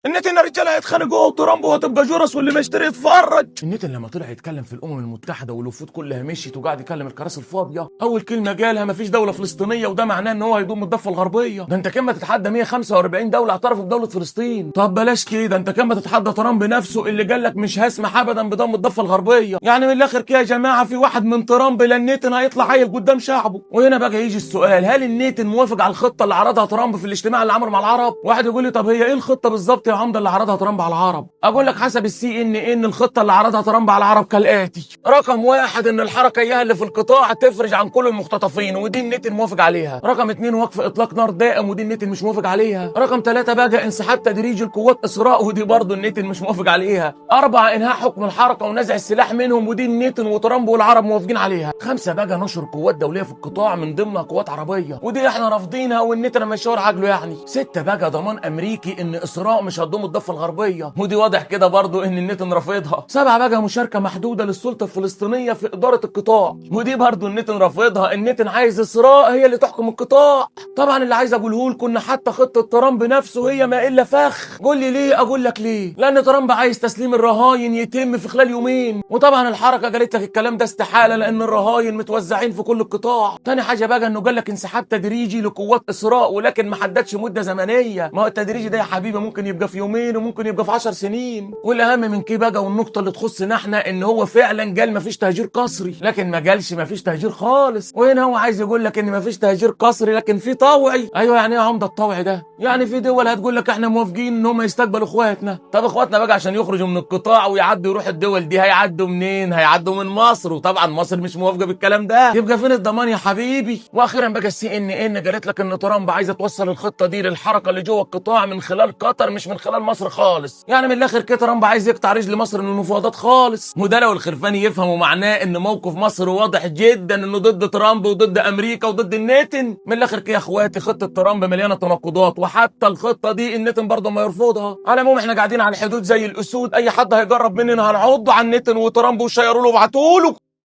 النتن يا رجاله هيتخانقوا وترامب وهتبقى جرس واللي ما يشتري يتفرج. النتن لما طلع يتكلم في الامم المتحده والوفود كلها مشيت وقاعد يكلم الكراسي الفاضيه، اول كلمه قالها مفيش دوله فلسطينيه، وده معناه ان هو هيضم الضفه الغربيه. ده انت كلمه تتحدى 145 دوله اعترفوا بدوله فلسطين. طب بلاش كده، انت كلمه تتحدى ترامب نفسه اللي قال لك مش هسمح ابدا بضم الضفه الغربيه. يعني من الاخر كده يا جماعه، في واحد من ترامب للنتن هيطلع عيل قدام شعبه. وهنا بقى يجي السؤال، هل النتن موافق على الخطه اللي عرضها ترامب في الاجتماع اللي عمله مع العرب؟ واحد يقول لي طب هي ايه الخطه بالظبط يا عمده اللي عرضها ترامب على العرب؟ اقول لك حسب CNN الخطه اللي عرضها ترامب على العرب كالاتي: رقم واحد، ان الحركه اياها اللي في القطاع تفرج عن كل المختطفين، ودي النتن موافق عليها. رقم اتنين، وقف اطلاق نار دائم، ودي النتن مش موافق عليها. رقم ثلاثة بقى انسحاب تدريجي لقوات اسراء، ودي برضه النتن مش موافق عليها. أربعة، انهاء حكم الحركه ونزع السلاح منهم، ودي النتن وترامب والعرب موافقين عليها. خمسة بقى، نشر قوات دوليه في القطاع من ضمنها قوات عربيه، ودي احنا رافضينها والنتن مشاور عجله يعني. ستة بقى، ضمان امريكي ان اسراء مش هتضم الضفه الغربيه، ودي واضح كده برضو ان النتن رافضها. سبعة بقى، مشاركه محدوده للسلطه الفلسطينيه في اداره القطاع، ودي برضو النتن رافضها. النتن عايز اسراء هي اللي تحكم القطاع. طبعا اللي عايز اقوله لكم ان حتى خطه ترامب نفسه هي ما الا فخ. قول لي ليه؟ اقول لك ليه. لان ترامب عايز تسليم الرهاين يتم في خلال يومين، وطبعا الحركه قالت لك الكلام ده استحاله لان الرهاين متوزعين في كل القطاع. تاني حاجه بقى، انه قال لك انسحاب تدريجي لقوات اسراء، ولكن ما حددش مده زمنيه. ما هو التدريجي ده يا حبيبي ممكن يبقى في يومين وممكن يبقى في 10 سنين. والاهم من كده بقى، والنقطه اللي تخصنا احنا، ان هو فعلا قال مفيش تهجير قسري، لكن ما قالش مفيش تهجير خالص. وهنا هو عايز يقول لك ان مفيش تهجير قسري لكن في طوعي. ايوه، يعني ايه عمده الطوعي ده؟ يعني في دول هتقول لك احنا موافقين ان هم يستقبلوا اخواتنا. طب اخواتنا بقى عشان يخرجوا من القطاع ويعدوا يروحوا الدول دي هيعدوا منين؟ هيعدوا من مصر، وطبعا مصر مش موافقه بالكلام ده. يبقى فين الضمان يا حبيبي؟ واخيرا بقى CNN قالت لك ان ترامب عايزه توصل الخطه دي للحركه اللي جوه القطاع من خلال قطر، مش من خلال مصر خالص. يعني من الاخر كده ترامب عايز يقطع رجل مصر من المفاوضات خالص. وده لو الخرفاني يفهموا معناه ان موقف مصر واضح جدا انه ضد ترامب وضد امريكا وضد النتن. من الاخر كده يا اخواتي، خطه ترامب مليانه تناقضات، وحتى الخطه دي النتن برضه ما يرفضها. على العموم احنا قاعدين على الحدود زي الاسود، اي حد هيجرب مننا هنعضه على النتن وترامب وشيروا له وابعتوا له.